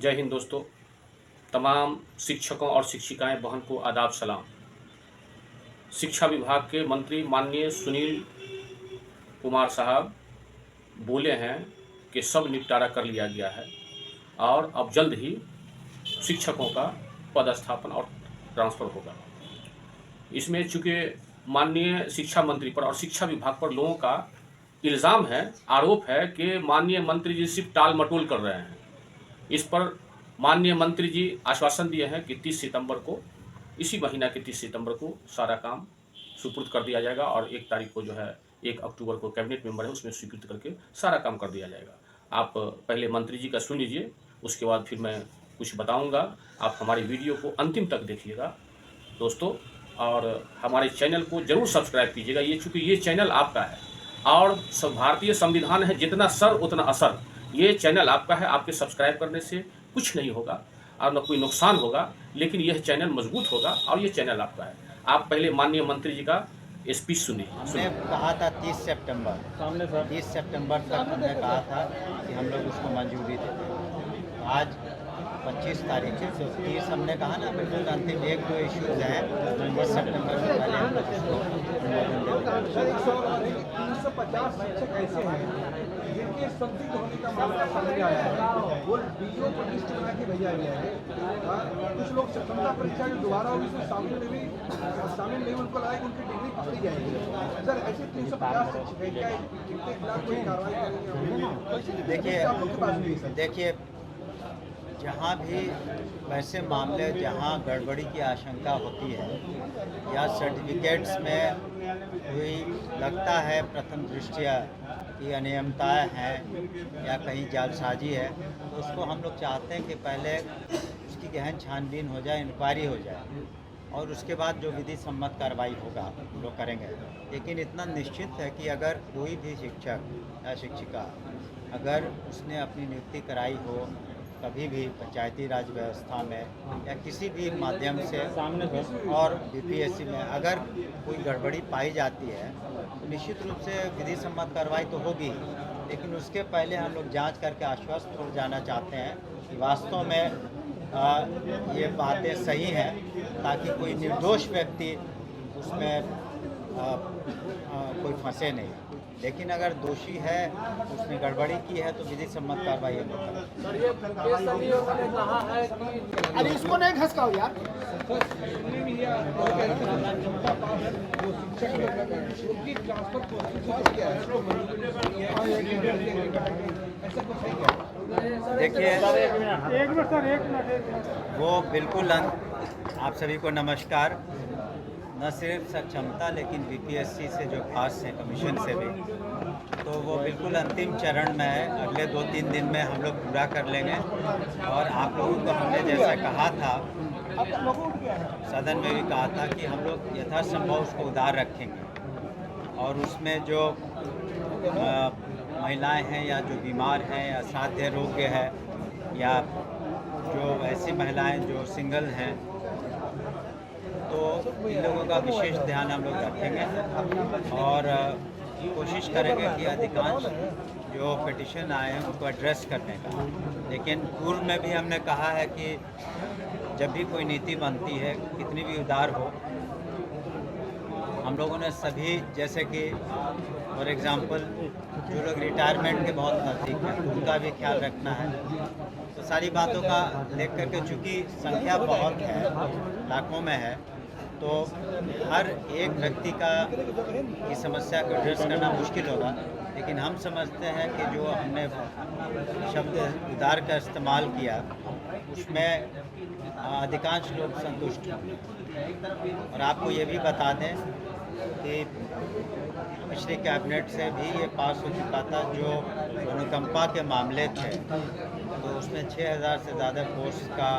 जय हिंद दोस्तों। तमाम शिक्षकों और शिक्षिकाएं बहन को आदाब सलाम। शिक्षा विभाग के मंत्री माननीय सुनील कुमार साहब बोले हैं कि सब निपटारा कर लिया गया है और अब जल्द ही शिक्षकों का पदस्थापन और ट्रांसफ़र होगा। इसमें चूँकि माननीय शिक्षा मंत्री पर और शिक्षा विभाग पर लोगों का इल्ज़ाम है, आरोप है कि माननीय मंत्री जी सिर्फ टाल मटोल कर रहे हैं। इस पर माननीय मंत्री जी आश्वासन दिए हैं कि 30 सितंबर को, इसी महीना के 30 सितंबर को सारा काम सुपुर्द कर दिया जाएगा और 1 तारीख को जो है 1 अक्टूबर को कैबिनेट मेंबर है उसमें स्वीकृत करके सारा काम कर दिया जाएगा। आप पहले मंत्री जी का सुन लीजिए, उसके बाद फिर मैं कुछ बताऊंगा। आप हमारी वीडियो को अंतिम तक देखिएगा दोस्तों, और हमारे चैनल को जरूर सब्सक्राइब कीजिएगा। ये चूँकि ये चैनल आपका है और भारतीय संविधान है, जितना सर उतना असर। ये चैनल आपका है, आपके सब्सक्राइब करने से कुछ नहीं होगा और न कोई नुकसान होगा, लेकिन यह चैनल मजबूत होगा और ये चैनल आपका है। आप पहले माननीय मंत्री जी का स्पीच सुनिए। हमने कहा था 30 सितंबर, 30 सितंबर तक हमने कहा था कि हम लोग उसको मंजूरी देते। आज 25 तारीख है, 30 हमने कहा ना, बिल्कुल अंतिम 1-2 इश्यूज हैं, 30 सितंबर से पहले हम लोग इसको अनुमोदन देते। 350 शिक्षक ऐसे हैं जिनके संदिग्ध होने का मामला सामने आया है, वो डीओ को लिस्ट बना के भेजा गया है। कुछ लोग क्षमता परीक्षा जो दोबारा होगी उसमें शामिल नहीं, उनको लगा कि उनकी डिग्री पकड़ी जाएगी। सर, ऐसे 350 शिक्षक जिनके खिलाफ कोई कार्रवाई करेंगे? देखिए, जहाँ भी वैसे मामले जहाँ गड़बड़ी की आशंका होती है या सर्टिफिकेट्स में कोई लगता है प्रथम दृष्टया कि अनियमितताएँ हैं या कहीं जालसाजी है, तो उसको हम लोग चाहते हैं कि पहले उसकी गहन छानबीन हो जाए, इंक्वायरी हो जाए और उसके बाद जो विधि सम्मत कार्रवाई होगा हम लोग करेंगे। लेकिन इतना निश्चित है कि अगर कोई भी शिक्षक या शिक्षिका अगर उसने अपनी नियुक्ति कराई हो कभी भी पंचायती राज व्यवस्था में या किसी भी माध्यम से और बीपीएससी में अगर कोई गड़बड़ी पाई जाती है तो निश्चित रूप से विधि सम्मत कार्रवाई तो होगी, लेकिन उसके पहले हम लोग जांच करके आश्वस्त हो जाना चाहते हैं कि वास्तव में ये बातें सही हैं, ताकि कोई निर्दोष व्यक्ति उसमें कोई फंसे नहीं। लेकिन अगर दोषी है, उसने गड़बड़ी की है, तो विधि सम्मत कार्रवाई हम लोग करें। सर, ये कहा है कि अरे इसको नहीं घसकाओ यार। देखिए, वो बिल्कुल आप सभी को नमस्कार। न सिर्फ सक्षमता लेकिन बीपीएससी से जो पास है कमीशन से भी, तो वो बिल्कुल अंतिम चरण में है। अगले 2-3 दिन में हम लोग पूरा कर लेंगे और आप लोगों को हमने जैसा कहा था, सदन में भी कहा था कि हम लोग यथासंभव उसको उदार रखेंगे और उसमें जो महिलाएं हैं या जो बीमार हैं या साध्य रोग्य है या जो ऐसी महिलाएं जो सिंगल हैं, तो इन लोगों का विशेष ध्यान हम लोग रखेंगे और कोशिश करेंगे कि अधिकांश जो पिटिशन आए हैं उनको एड्रेस करने का। लेकिन पूर्व में भी हमने कहा है कि जब भी कोई नीति बनती है, कितनी भी उदार हो, हम लोगों ने सभी, जैसे कि फॉर एग्ज़ाम्पल जो लोग रिटायरमेंट के बहुत नज़दीक हैं उनका भी ख्याल रखना है। तो सारी बातों का देख करके, चूँकि संख्या बहुत है, लाखों में है, तो हर एक व्यक्ति की समस्या को एड्रेस करना मुश्किल होगा। लेकिन हम समझते हैं कि जो हमने शब्द उदार का इस्तेमाल किया उसमें अधिकांश लोग संतुष्ट होंगे। और आपको ये भी बता दें कि पिछले कैबिनेट से भी ये पास हो चुका था, जो अनुकंपा के मामले थे, तो उसमें 6000 से ज़्यादा पोस्ट का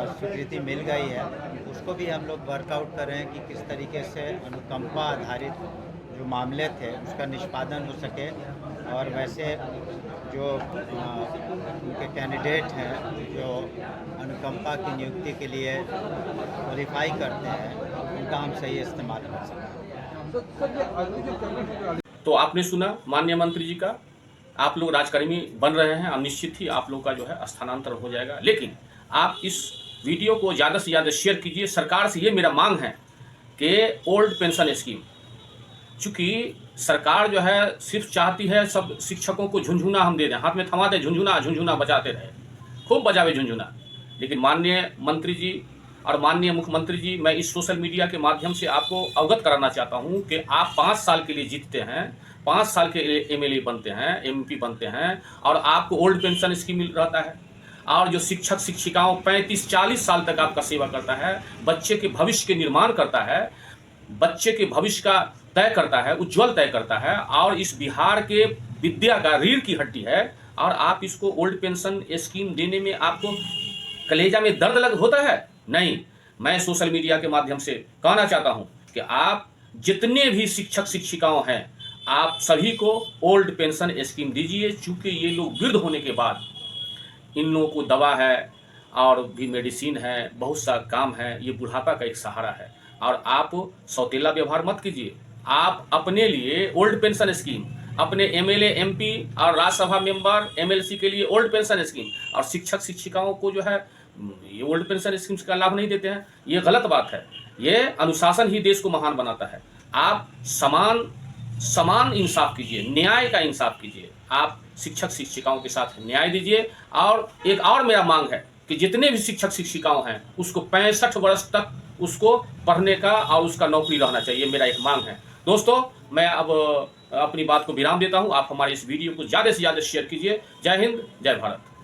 स्वीकृति मिल गई है। उसको भी हम लोग वर्कआउट कर रहे हैं कि किस तरीके से अनुकंपा आधारित जो मामले थे उसका निष्पादन हो सके और वैसे जो उनके कैंडिडेट हैं जो अनुकंपा की नियुक्ति के लिए क्वालिफाई करते हैं, उनका हम सही इस्तेमाल कर सकें। तो आपने सुना माननीय मंत्री जी का आप लोग राजकर्मी बन रहे हैं, अब निश्चित ही आप लोग का जो है स्थानांतरण हो जाएगा। लेकिन आप इस वीडियो को ज़्यादा से ज़्यादा शेयर कीजिए। सरकार से ये मेरा मांग है कि ओल्ड पेंशन स्कीम, चूँकि सरकार जो है सिर्फ चाहती है सब शिक्षकों को झुंझुना हम दे दें, हाथ में थमा दें, झुंझुना झुंझुना बजाते रहे, खूब बजावे झुंझुना। लेकिन माननीय मंत्री जी और माननीय मुख्यमंत्री जी, मैं इस सोशल मीडिया के माध्यम से आपको अवगत कराना चाहता हूं कि आप 5 साल के लिए जीतते हैं, 5 साल के एमएलए बनते हैं, एमपी बनते हैं, और आपको ओल्ड पेंशन स्कीम मिल रहता है। और जो शिक्षक शिक्षिकाओं 35-40 साल तक आपका सेवा करता है, बच्चे के भविष्य के निर्माण करता है, बच्चे के भविष्य का तय करता है, उज्ज्वल तय करता है, और इस बिहार के विद्या का रीढ़ की हड्डी है, और आप इसको ओल्ड पेंशन स्कीम देने में आपको कलेजा में दर्द लग होता है? नहीं। मैं सोशल मीडिया के माध्यम से कहना चाहता हूं कि आप जितने भी शिक्षक शिक्षिकाओं हैं, आप सभी को ओल्ड पेंशन स्कीम दीजिए। चूंकि ये लोग वृद्ध होने के बाद इन लोगों को दवा है और भी मेडिसिन है, बहुत सा काम है, ये बुढ़ापा का एक सहारा है। और आप सौतेला व्यवहार मत कीजिए। आप अपने लिए ओल्ड पेंशन स्कीम, अपने एमएलए एमपी और राज्यसभा मेंबर एमएलसी के लिए ओल्ड पेंशन स्कीम, और शिक्षक शिक्षिकाओं को जो है ये ओल्ड पेंशन स्कीम्स का लाभ नहीं देते हैं, ये गलत बात है। ये अनुशासन ही देश को महान बनाता है। आप समान इंसाफ कीजिए, न्याय का इंसाफ कीजिए। आप शिक्षक शिक्षिकाओं के साथ न्याय दीजिए। और एक और मेरा मांग है कि जितने भी शिक्षक शिक्षिकाओं हैं उसको 65 वर्ष तक उसको पढ़ने का और उसका नौकरी रहना चाहिए, मेरा एक मांग है। दोस्तों, मैं अब अपनी बात को विराम देता हूं। आप हमारे इस वीडियो को ज़्यादा से ज़्यादा शेयर कीजिए। जय हिंद, जय भारत।